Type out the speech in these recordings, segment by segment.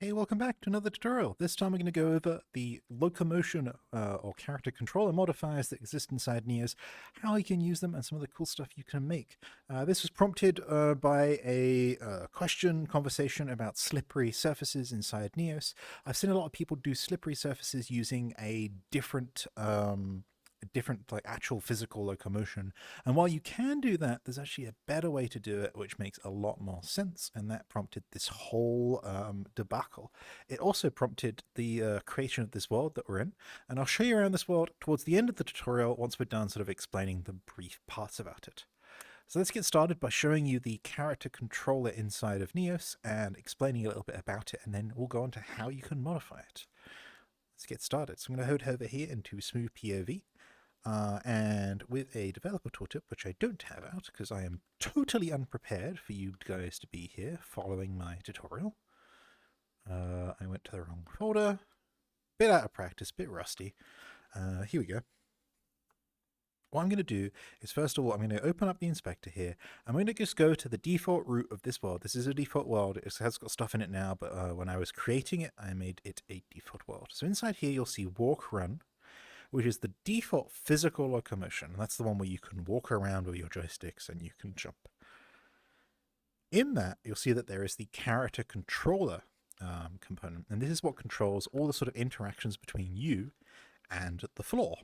Hey, welcome back to another tutorial. This time we're going to go over the locomotion or character controller modifiers that exist inside Neos, how you can use them, and some of the cool stuff you can make. This was prompted by a conversation about slippery surfaces inside Neos. I've seen a lot of people do slippery surfaces using a different like actual physical locomotion, and while you can do that, there's actually a better way to do it which makes a lot more sense, and that prompted this whole debacle. It also prompted the creation of this world that we're in, and I'll show you around this world towards the end of the tutorial once we're done sort of explaining the brief parts about it. So let's get started by showing you the character controller inside of Neos and explaining a little bit about it, and then we'll go on to how you can modify it. Let's get started. So I'm going to head over here into Smooth POV. And with a developer tooltip, which I don't have out because I am totally unprepared for you guys to be here following my tutorial. I went to the wrong folder, bit out of practice, bit rusty. Here we go. What I'm going to do is, first of all, I'm going to open up the inspector here. I'm going to just go to the default root of this world. This is a default world. It has got stuff in it now, but when I was creating it, I made it a default world. So inside here, you'll see walk, run, which is the default physical locomotion. And that's the one where you can walk around with your joysticks and you can jump. In that, you'll see that there is the character controller component. And this is what controls all the sort of interactions between you and the floor,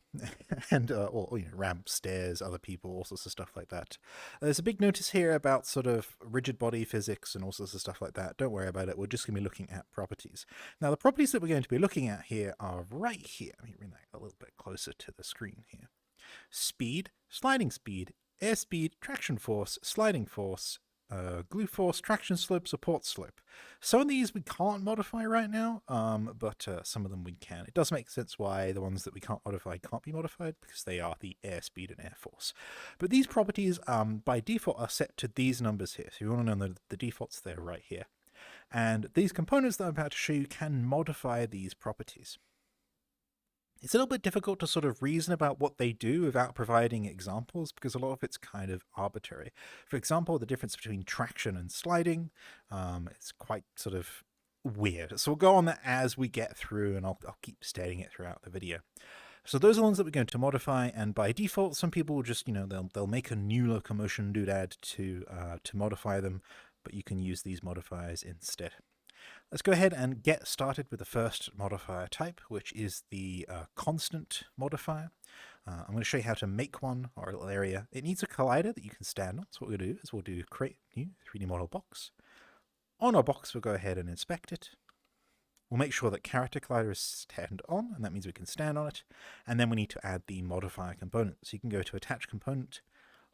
and or ramps, stairs, other people, all sorts of stuff like that. There's a big notice here about sort of rigid body physics and all sorts of stuff like that. Don't worry about it. We're just going to be looking at properties. Now, the properties that we're going to be looking at here are right here. Let me bring that a little bit closer to the screen here. Speed, sliding speed, airspeed, traction force, sliding force, glue force, traction slope, support slope. Some of these we can't modify right now, but some of them we can. It does make sense why the ones that we can't modify can't be modified, because they are the airspeed and air force. But these properties by default are set to these numbers here. So you want to know the defaults, they're right here. And these components that I'm about to show you can modify these properties. It's a little bit difficult to sort of reason about what they do without providing examples, because a lot of it's kind of arbitrary. For example, the difference between traction and sliding, it's quite sort of weird. So we'll go on that as we get through, and I'll keep stating it throughout the video. So those are the ones that we're going to modify, and by default, some people will just, they'll make a new locomotion doodad to modify them, but you can use these modifiers instead. Let's go ahead and get started with the first modifier type, which is the constant modifier. I'm going to show you how to make one, or a little area. It needs a collider that you can stand on. So what we'll do is we'll do create new 3D model box. On our box, we'll go ahead and inspect it. We'll make sure that character collider is stand on, and that means we can stand on it. And then we need to add the modifier component. So you can go to attach component,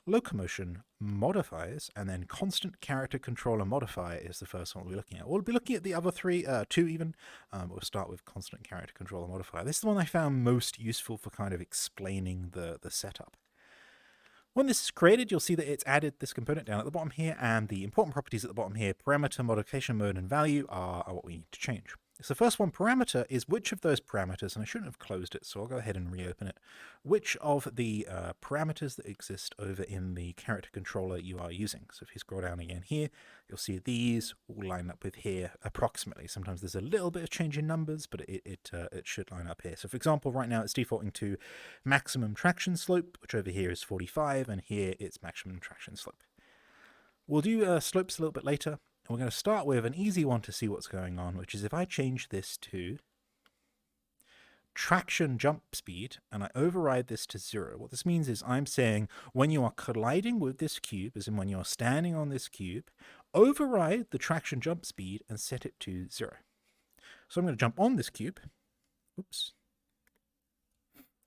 Locomotion Modifiers, and then ConstantCharacterControllerModifier is the first one we'll be looking at. We'll be looking at the other three, two even, but we'll start with ConstantCharacterControllerModifier. This is the one I found most useful for kind of explaining the setup. When this is created, you'll see that it's added this component down at the bottom here, and the important properties at the bottom here, parameter, modification mode, and value, are what we need to change. So the first one, parameter, is which of those parameters, and I shouldn't have closed it, so I'll go ahead and reopen it, which of the parameters that exist over in the character controller you are using. So if you scroll down again here, you'll see these all line up with here approximately. Sometimes there's a little bit of change in numbers, but it should line up here. So for example, right now it's defaulting to maximum traction slope, which over here is 45, and here it's maximum traction slope. We'll do slopes a little bit later. And we're going to start with an easy one to see what's going on, which is if I change this to traction jump speed and I override this to 0, what this means is I'm saying when you are colliding with this cube, as in when you're standing on this cube, override the traction jump speed and set it to 0. So I'm going to jump on this cube. Oops.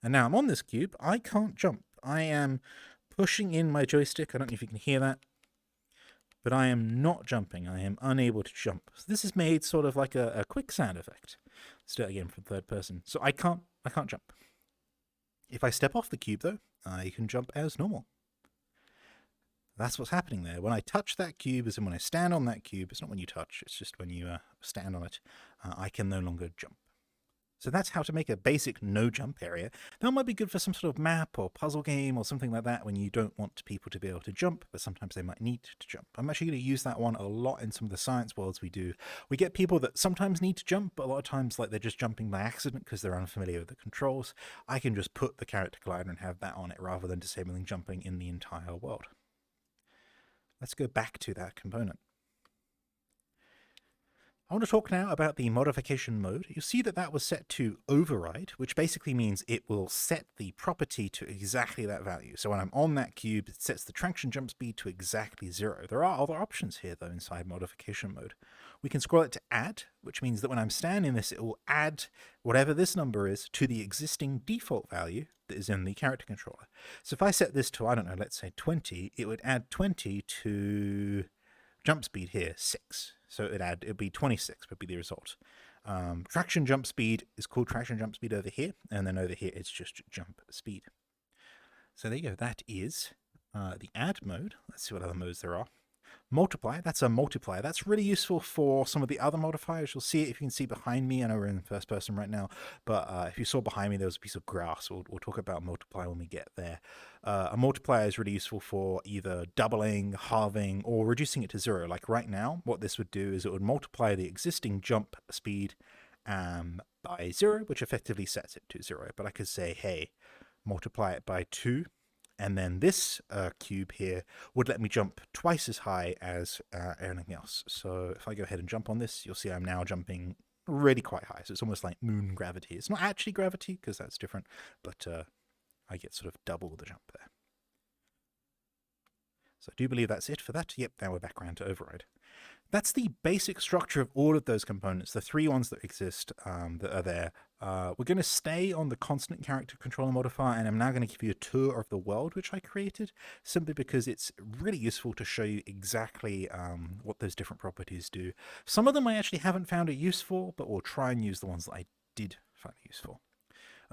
And now I'm on this cube. I can't jump. I am pushing in my joystick. I don't know if you can hear that, but I am not jumping. I am unable to jump. So this is made sort of like a quick sound effect. Let's do it again from third person. So I can't jump. If I step off the cube though, I can jump as normal. That's what's happening there. When I touch that cube, as in when I stand on that cube, it's not when you touch, it's just when you stand on it, I can no longer jump. So that's how to make a basic no jump area. That might be good for some sort of map or puzzle game or something like that when you don't want people to be able to jump, but sometimes they might need to jump. I'm actually going to use that one a lot in some of the science worlds we do. We get people that sometimes need to jump, but a lot of times like they're just jumping by accident because they're unfamiliar with the controls. I can just put the character glider and have that on it rather than disabling jumping in the entire world. Let's go back to that component. I want to talk now about the modification mode. You'll see that that was set to override, which basically means it will set the property to exactly that value. So when I'm on that cube, it sets the traction jump speed to exactly 0. There are other options here, though, inside modification mode. We can scroll it to add, which means that when I'm standing this, it will add whatever this number is to the existing default value that is in the character controller. So if I set this to, I don't know, let's say 20, it would add 20 to jump speed here, 6. So it'd be 26 would be the result. Traction jump speed is called traction jump speed over here, and then over here it's just jump speed. So there you go. That is the add mode. Let's see what other modes there are. Multiply, that's a multiplier. That's really useful for some of the other modifiers. You'll see it if you can see behind me. I know we're in first person right now, but if you saw behind me, there was a piece of grass. We'll talk about multiply when we get there. A multiplier is really useful for either doubling, halving, or reducing it to 0. Like right now, what this would do is it would multiply the existing jump speed by 0, which effectively sets it to 0. But I could say, hey, multiply it by 2. And then this cube here would let me jump twice as high as anything else. So if I go ahead and jump on this, you'll see I'm now jumping really quite high. So it's almost like moon gravity. It's not actually gravity because that's different, but I get sort of double the jump there. So I do believe that's it for that. Yep, now we're back around to override. That's the basic structure of all of those components, the 3 ones that exist that are there. We're going to stay on the constant character controller modifier, and I'm now going to give you a tour of the world which I created, simply because it's really useful to show you exactly what those different properties do. Some of them I actually haven't found it useful, but we'll try and use the ones that I did find useful.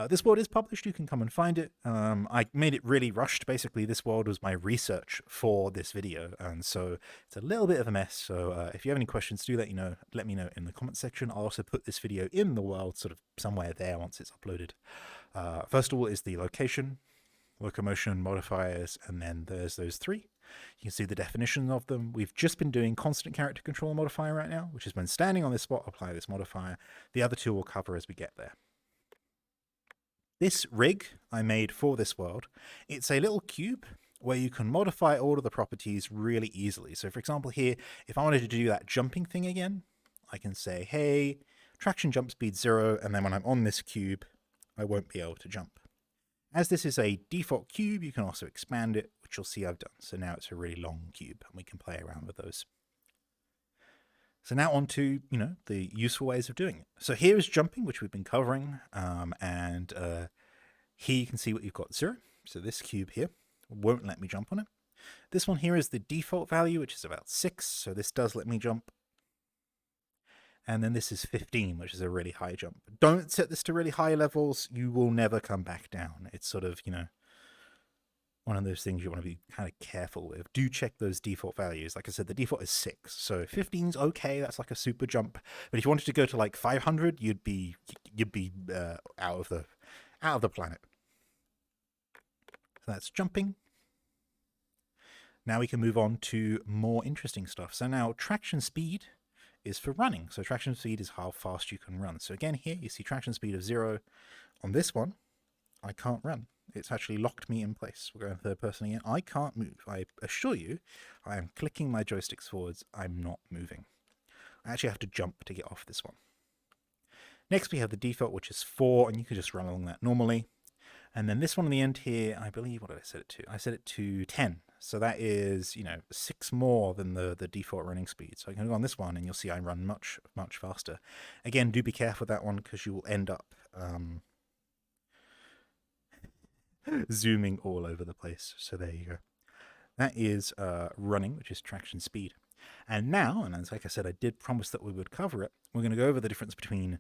This world is published. You can come and find it. I made it really rushed. Basically, this world was my research for this video, and so it's a little bit of a mess. So if you have any questions, do let me know in the comment section. I'll also put this video in the world, sort of somewhere there once it's uploaded. First of all is the location, locomotion modifiers, and then there's those 3. You can see the definition of them. We've just been doing constant character controller modifier right now, which is when standing on this spot, apply this modifier. The other 2 will cover as we get there. This rig I made for this world, it's a little cube where you can modify all of the properties really easily. So for example here, if I wanted to do that jumping thing again, I can say, hey, traction jump speed 0, and then when I'm on this cube, I won't be able to jump. As this is a default cube, you can also expand it, which you'll see I've done. So now it's a really long cube, and we can play around with those. So now on to, the useful ways of doing it. So here is jumping, which we've been covering, and here you can see what you've got 0. So this cube here won't let me jump on it. This one here is the default value, which is about 6, so this does let me jump. And then this is 15, which is a really high jump. Don't set this to really high levels. You will never come back down. It's sort of, one of those things you want to be kind of careful with. Do check those default values. Like I said, the default is 6. So 15's okay. That's like a super jump. But if you wanted to go to like 500, you'd be out of the planet. So that's jumping. Now we can move on to more interesting stuff. So now traction speed is for running. So traction speed is how fast you can run. So again, here you see traction speed of 0. On this one, I can't run. It's actually locked me in place. We're going third person again. I can't move. I assure you, I am clicking my joysticks forwards. I'm not moving. I actually have to jump to get off this one. Next, we have the default, which is 4, and you can just run along that normally. And then this one on the end here, I believe, what did I set it to? I set it to 10. So that is, 6 more than the default running speed. So I can go on this one, and you'll see I run much, much faster. Again, do be careful with that one, because you will end up zooming all over the place. So there you go. That is running, which is traction speed. And now, and as like I said, I did promise that we would cover it, we're going to go over the difference between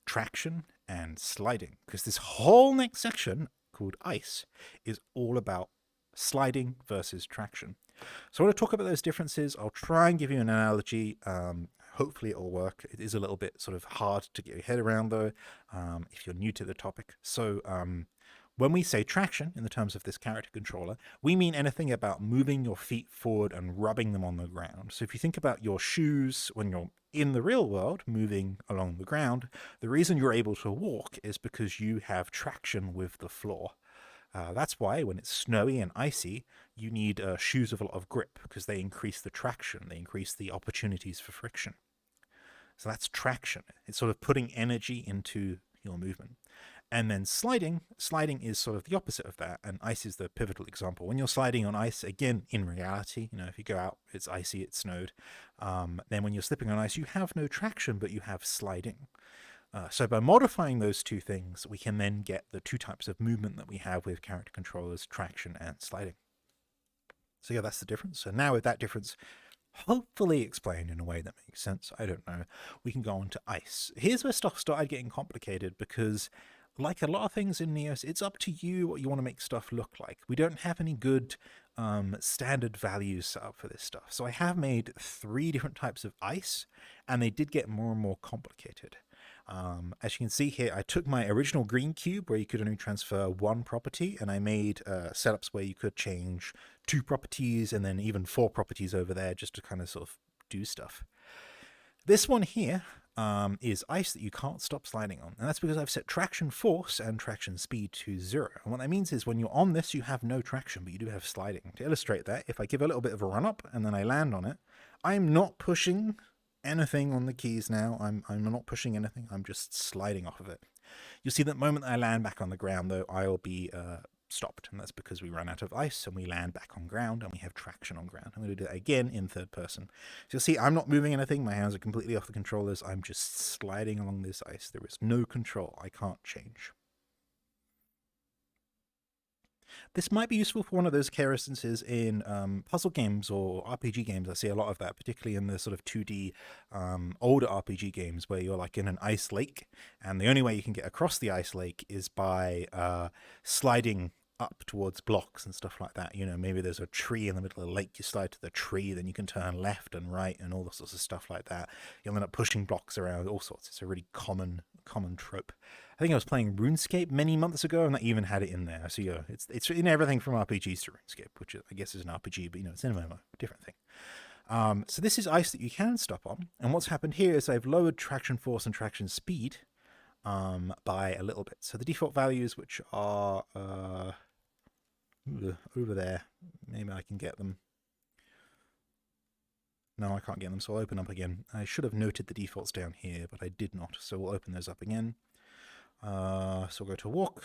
traction and sliding, because this whole next section called ice is all about sliding versus traction. So I want to talk about those differences. I'll try and give you an analogy. Hopefully it'll work. It is a little bit sort of hard to get your head around though, if you're new to the topic. So when we say traction in the terms of this character controller, we mean anything about moving your feet forward and rubbing them on the ground. So if you think about your shoes when you're in the real world moving along the ground, the reason you're able to walk is because you have traction with the floor. That's why when it's snowy and icy, you need shoes with a lot of grip, because they increase the traction, they increase the opportunities for friction. So that's traction. It's sort of putting energy into your movement. And then sliding is sort of the opposite of that, and ice is the pivotal example. When you're sliding on ice, again, in reality, if you go out, it's icy, it's snowed, then when you're slipping on ice, you have no traction, but you have sliding. So by modifying those two things, we can then get the two types of movement that we have with character controllers, traction and sliding. So yeah, that's the difference. So now with that difference hopefully explained in a way that makes sense, I don't know, we can go on to ice. Here's where stuff started getting complicated, because like a lot of things in Neos, it's up to you what you want to make stuff look like. We don't have any good standard values set up for this stuff. So I have made 3 different types of ice, and they did get more and more complicated. As you can see here, I took my original green cube where you could only transfer 1 property, and I made setups where you could change 2 properties and then even 4 properties over there, just to kind of sort of do stuff. This one here is ice that you can't stop sliding on, and that's because I've set traction force and traction speed to 0. And what that means is when you're on this, you have no traction, but you do have sliding. To illustrate that, if I give a little bit of a run up and then I land on it, I'm not pushing anything on the keys now. I'm not pushing anything, I'm just sliding off of it. You'll see that the moment I land back on the ground though, I'll be stopped, and that's because we run out of ice and we land back on ground and we have traction on ground. I'm going to do that again in third person. So you'll see I'm not moving anything, my hands are completely off the controllers, I'm just sliding along this ice. There is no control, I can't change. This might be useful for one of those care instances in puzzle games or RPG games. I see a lot of that, particularly in the sort of 2D older RPG games where you're like in an ice lake, and the only way you can get across the ice lake is by sliding up towards blocks and stuff like that. Maybe there's a tree in the middle of the lake, you slide to the tree, then you can turn left and right and all the sorts of stuff like that. You'll end up pushing blocks around, all sorts. It's a really common trope. I think I was playing RuneScape many months ago, and that even had it in there. So yeah, it's in everything from RPGs to RuneScape, which I guess is an RPG, but it's in a MMO, different thing. So this is ice that you can stop on, and what's happened here is I've lowered traction force and traction speed by a little bit. So the default values, which are over there, maybe I can get them. No, I can't get them, so I'll open up again. I should have noted the defaults down here, but I did not, so we'll open those up again. So we'll go to walk.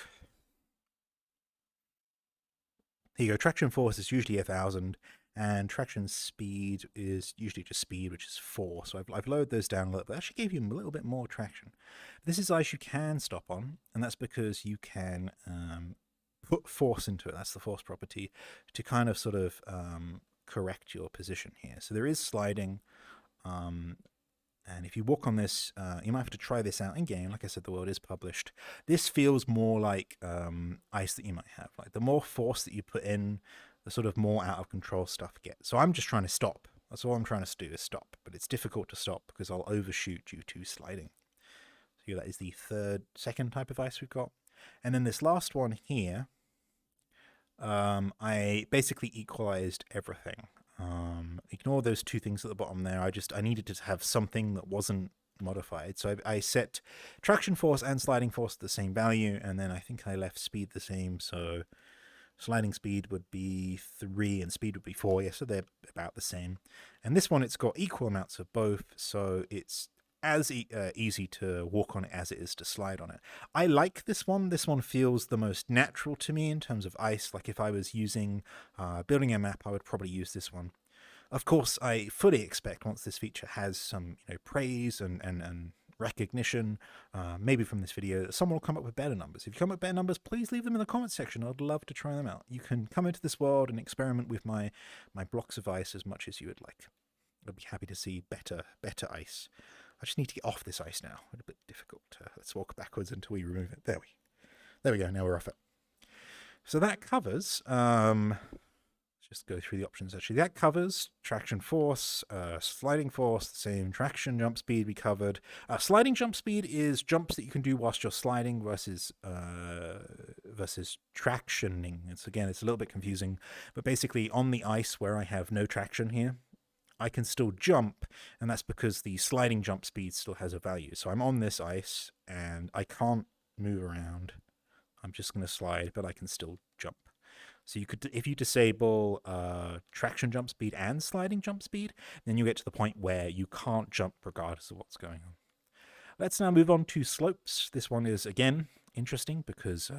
Here you go, traction force is usually 1000, and traction speed is usually just speed, which is 4. So I've lowered those down a little bit. I actually gave you a little bit more traction. This is ice you can stop on, and that's because you can put force into it. That's the force property, to kind of sort of correct your position here. So there is sliding, and if you walk on this, you might have to try this out in game. Like I said, the world is published. This feels more like ice that you might have. Like the more force that you put in, the sort of more out of control stuff gets. So I'm just trying to stop. That's all I'm trying to do, is stop. But it's difficult to stop because I'll overshoot due to sliding. So that is the second type of ice we've got. And then this last one here, I basically equalized everything. Ignore those 2 things at the bottom there. I needed to have something that wasn't modified. So I set traction force and sliding force at the same value, and then I think I left speed the same. So sliding speed would be 3 and speed would be 4. Yeah, so they're about the same. And this one, it's got equal amounts of both, so it's as easy to walk on it as it is to slide on it. I like this one. This one feels the most natural to me in terms of ice. Like if I was using building a map, I would probably use this one. Of course, I fully expect once this feature has some praise and recognition, maybe from this video, that someone will come up with better numbers. If you come up with better numbers, please leave them in the comments section. I'd love to try them out. You can come into this world and experiment with my blocks of ice as much as you would like. I'd be happy to see better ice. I just need to get off this ice now. It's a bit difficult. Let's walk backwards until we remove it. There we go. Now we're off it. So that covers just go through the options. Actually, that covers traction force, sliding force, the same. Traction jump speed we covered. Sliding jump speed is jumps that you can do whilst you're sliding versus tractioning. It's a little bit confusing, but basically on the ice where I have no traction here, I can still jump, and that's because the sliding jump speed still has a value. So I'm on this ice and I can't move around. I'm just going to slide, but I can still jump. So you could, if you disable traction jump speed and sliding jump speed, then you get to the point where you can't jump regardless of what's going on. Let's now move on to slopes. This one is, again, interesting because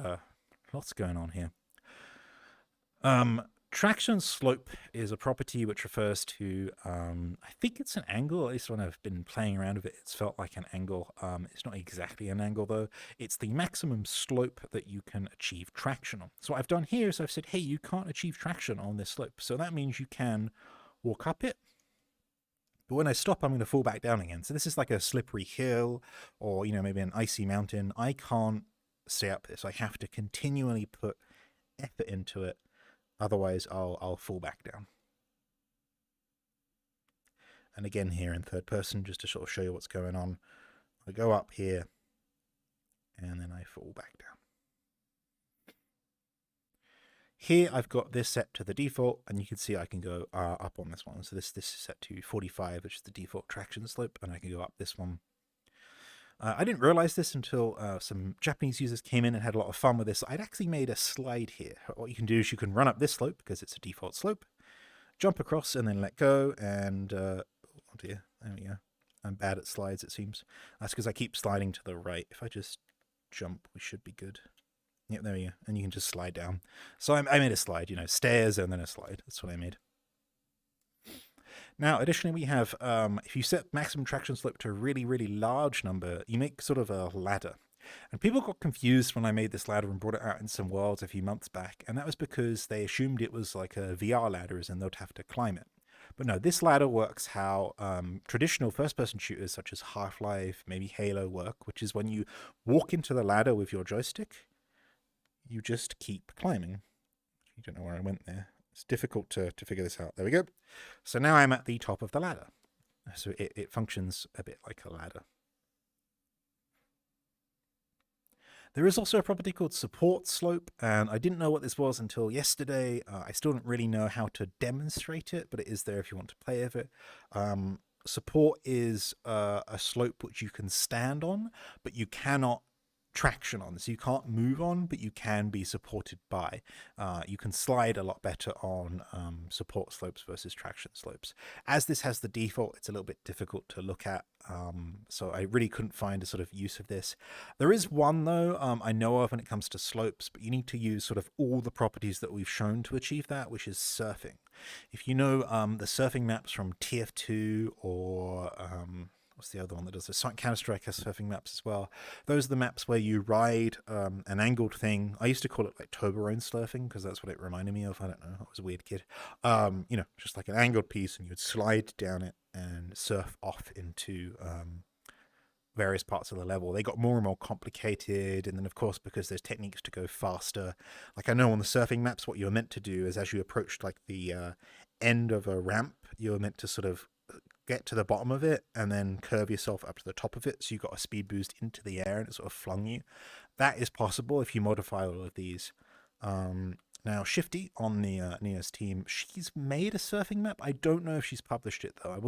lots going on here. Traction slope is a property which refers to, I think it's an angle, at least when I've been playing around with it, it's felt like an angle. It's not exactly an angle though. It's the maximum slope that you can achieve traction on. So what I've done here is I've said, hey, you can't achieve traction on this slope. So that means you can walk up it. But when I stop, I'm going to fall back down again. So this is like a slippery hill or, maybe an icy mountain. I can't stay up this. I have to continually put effort into it. Otherwise, I'll fall back down. And again, here in third person, just to sort of show you what's going on, I go up here, and then I fall back down. Here, I've got this set to the default, and you can see I can go up on this one. So this is set to 45, which is the default traction slope, and I can go up this one. I didn't realize this until some Japanese users came in and had a lot of fun with this. I'd actually made a slide here. What you can do is you can run up this slope because it's a default slope, jump across and then let go. And, oh dear, there we go. I'm bad at slides, it seems. That's because I keep sliding to the right. If I just jump, we should be good. Yep, there we go. And you can just slide down. So I made a slide, stairs and then a slide. That's what I made. Now, additionally, we have, if you set maximum traction slope to a really, really large number, you make sort of a ladder. And people got confused when I made this ladder and brought it out in some worlds a few months back, and that was because they assumed it was like a VR ladder, as in they'd have to climb it. But no, this ladder works how traditional first-person shooters such as Half-Life, maybe Halo work, which is when you walk into the ladder with your joystick, you just keep climbing. You don't know where I went there. It's difficult to figure this out. There we go. So now I'm at the top of the ladder. So it functions a bit like a ladder. There is also a property called support slope, and I didn't know what this was until yesterday. I still don't really know how to demonstrate it, but it is there if you want to play with it. Support is a slope which you can stand on, but you cannot traction on. So you can't move on, but you can be supported by. You can slide a lot better on support slopes versus traction slopes. As this has the default, it's a little bit difficult to look at. So I really couldn't find a sort of use of this. There is one though I know of when it comes to slopes, but you need to use sort of all the properties that we've shown to achieve that, which is surfing. If you know the surfing maps from TF2 or what's the other one that does this? Counter-Strike has surfing maps as well. Those are the maps where you ride an angled thing. I used to call it like Toblerone surfing because that's what it reminded me of. I don't know. I was a weird kid. Just like an angled piece, and you would slide down it and surf off into various parts of the level. They got more and more complicated, and then of course, because there's techniques to go faster. Like I know on the surfing maps, what you're meant to do is as you approach like the end of a ramp, you're meant to sort of get to the bottom of it and then curve yourself up to the top of it, so you got a speed boost into the air and it sort of flung you. That is possible if you modify all of these. Now Shifty on the Neos team, she's made a surfing map. I don't know if she's published it though. I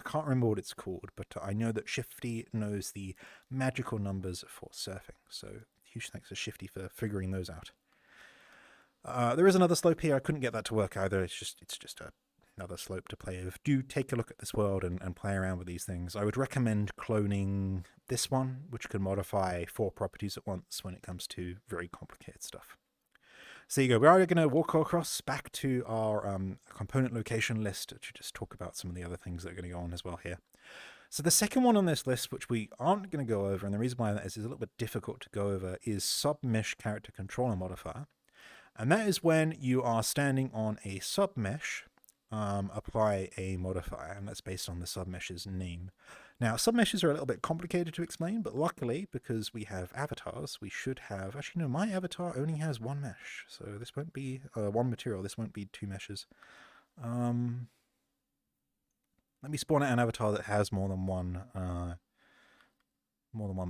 can't remember what it's called, but I know that Shifty knows the magical numbers for surfing. So huge thanks to Shifty for figuring those out. There is another slope here. I couldn't get that to work either. It's just another slope to play with. Do take a look at this world and play around with these things. I would recommend cloning this one, which can modify 4 properties at once when it comes to very complicated stuff. So there you go. We're going to walk across back to our component location list to just talk about some of the other things that are going to go on as well here. So the second one on this list, which we aren't going to go over, and the reason why that is a little bit difficult to go over, is SubmeshCharacterControllerModifier. And that is when you are standing on a submesh, apply a modifier, and that's based on the submesh's name. Now, submeshes are a little bit complicated to explain, but luckily, because we have avatars, we should have... Actually, no, my avatar only has one mesh, so this won't be one material. This won't be 2 meshes. Let me spawn out an avatar that has more than one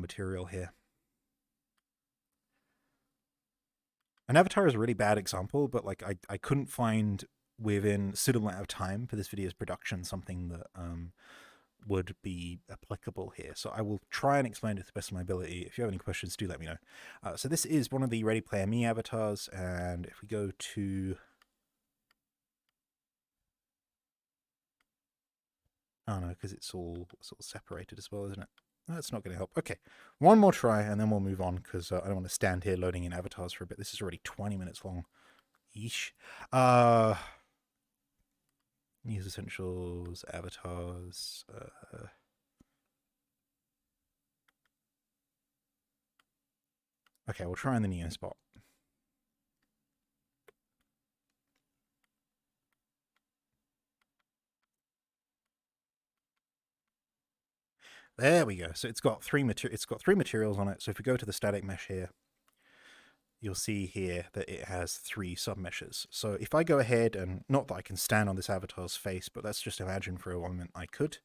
material here. An avatar is a really bad example, but like I couldn't find within a suitable amount of time for this video's production something that would be applicable here. So I will try and explain it to the best of my ability. If you have any questions, do let me know. So this is one of the Ready Player Me avatars, and if we go to... Oh no, because it's all sort of separated as well, isn't it? That's not going to help. Okay, one more try, and then we'll move on, because I don't want to stand here loading in avatars for a bit. This is already 20 minutes long. Yeesh. Use essentials, avatars. Okay, we'll try in the Neo spot. There we go. So it's got three materials on it. So if we go to the static mesh here, you'll see here that it has 3 submeshes. So if I go ahead and, not that I can stand on this avatar's face, but let's just imagine for a moment I could.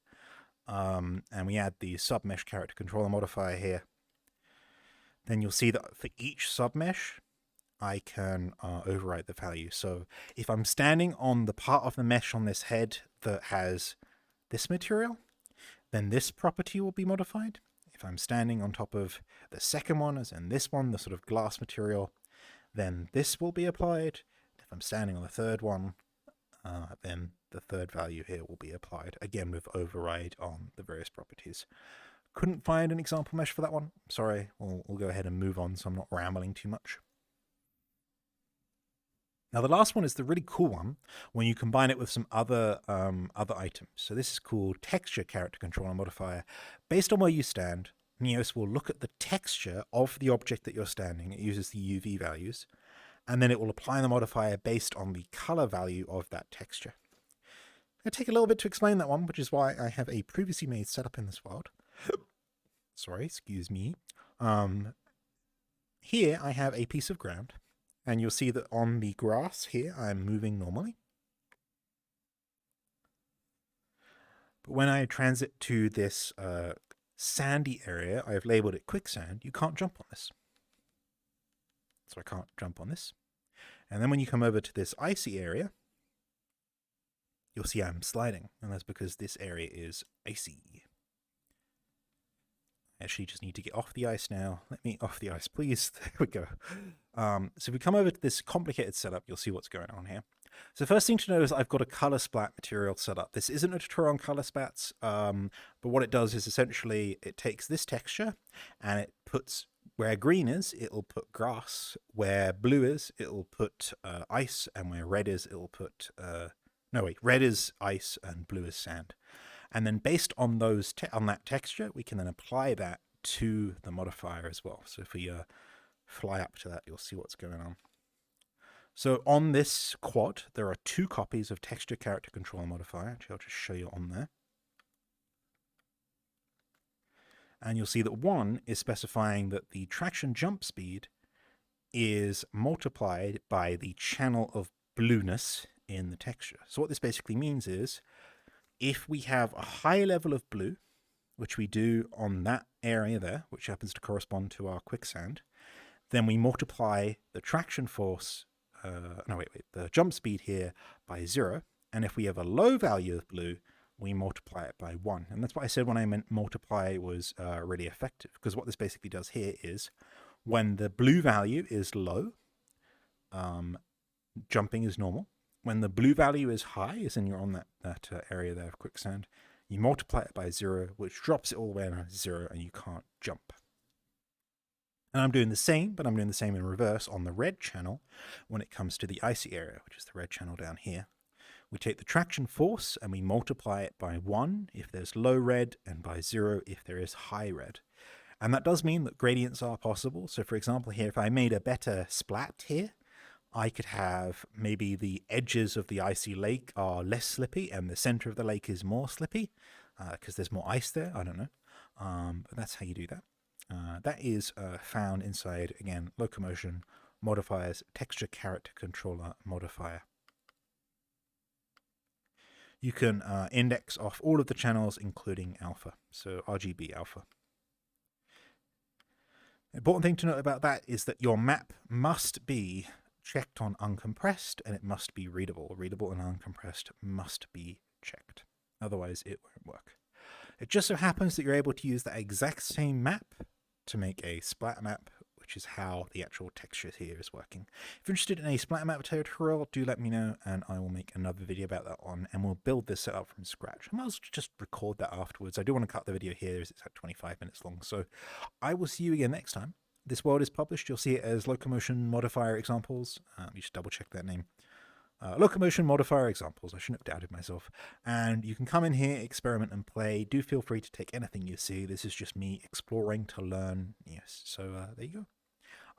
And we add the SubmeshCharacterControllerModifier here. Then you'll see that for each submesh, I can override the value. So if I'm standing on the part of the mesh on this head that has this material, then this property will be modified. If I'm standing on top of the second one, as in this one, the sort of glass material, then this will be applied. If I'm standing on the third one, then the third value here will be applied, again with override on the various properties. Couldn't find an example mesh for that one. Sorry, we'll go ahead and move on so I'm not rambling too much. Now the last one is the really cool one when you combine it with some other items. So this is called TextureCharacterControllerModifier. Based on where you stand, Neos will look at the texture of the object that you're standing. It uses the UV values, and then it will apply the modifier based on the color value of that texture. It'll take a little bit to explain that one, which is why I have a previously made setup in this world. Sorry, excuse me. Here I have a piece of ground. And you'll see that on the grass here, I'm moving normally. But when I transit to this sandy area, I've labeled it quicksand, you can't jump on this. So I can't jump on this. And then when you come over to this icy area, you'll see I'm sliding. And that's because this area is icy. Actually just need to get off the ice now. Let me off the ice, please. There we go. So if we come over to this complicated setup, you'll see what's going on here. So first thing to know is I've got a color splat material set up. This isn't a tutorial on color splats, but what it does is essentially it takes this texture and it puts, where green is, it'll put grass. Where blue is, it'll put ice. And where red is, it'll put... no, wait, red is ice and blue is sand. And then based on those on that texture, we can then apply that to the modifier as well. So if we fly up to that, you'll see what's going on. So on this quad, there are 2 copies of TextureCharacterControllerModifier. Actually, I'll just show you on there. And you'll see that one is specifying that the traction jump speed is multiplied by the channel of blueness in the texture. So what this basically means is, if we have a high level of blue, which we do on that area there, which happens to correspond to our quicksand, then we multiply the traction force, the jump speed here by 0. And if we have a low value of blue, we multiply it by 1. And that's what I said when I meant multiply was really effective, because what this basically does here is when the blue value is low, jumping is normal. When the blue value is high, as in you're on that area there of quicksand, you multiply it by 0, which drops it all the way down to 0, and you can't jump. And I'm doing the same, but I'm doing the same in reverse on the red channel when it comes to the icy area, which is the red channel down here. We take the traction force and we multiply it by 1 if there's low red, and by 0 if there is high red. And that does mean that gradients are possible. So for example here, if I made a better splat here, I could have maybe the edges of the icy lake are less slippy and the center of the lake is more slippy because there's more ice there. I don't know. But that's how you do that. That is found inside, again, Locomotion Modifiers, TextureCharacterControllerModifier. you can index off all of the channels, including alpha, so RGB alpha. The important thing to note about that is that your map must be checked on uncompressed, and it must be readable. Readable and uncompressed must be checked. Otherwise, it won't work. It just so happens that you're able to use that exact same map to make a splat map, which is how the actual texture here is working. If you're interested in a splat map tutorial, do let me know, and I will make another video about that and we'll build this setup from scratch. I might as well just record that afterwards. I do want to cut the video here as it's like 25 minutes long, so I will see you again next time. This world is published. You'll see it as Locomotion Modifier Examples. You should double check that name. Locomotion Modifier Examples. I shouldn't have doubted myself. And you can come in here, experiment and play. Do feel free to take anything you see. This is just me exploring to learn. Yes, so there you go.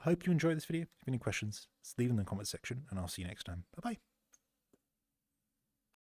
I hope you enjoyed this video. If you have any questions, leave them in the comment section, and I'll see you next time. Bye-bye.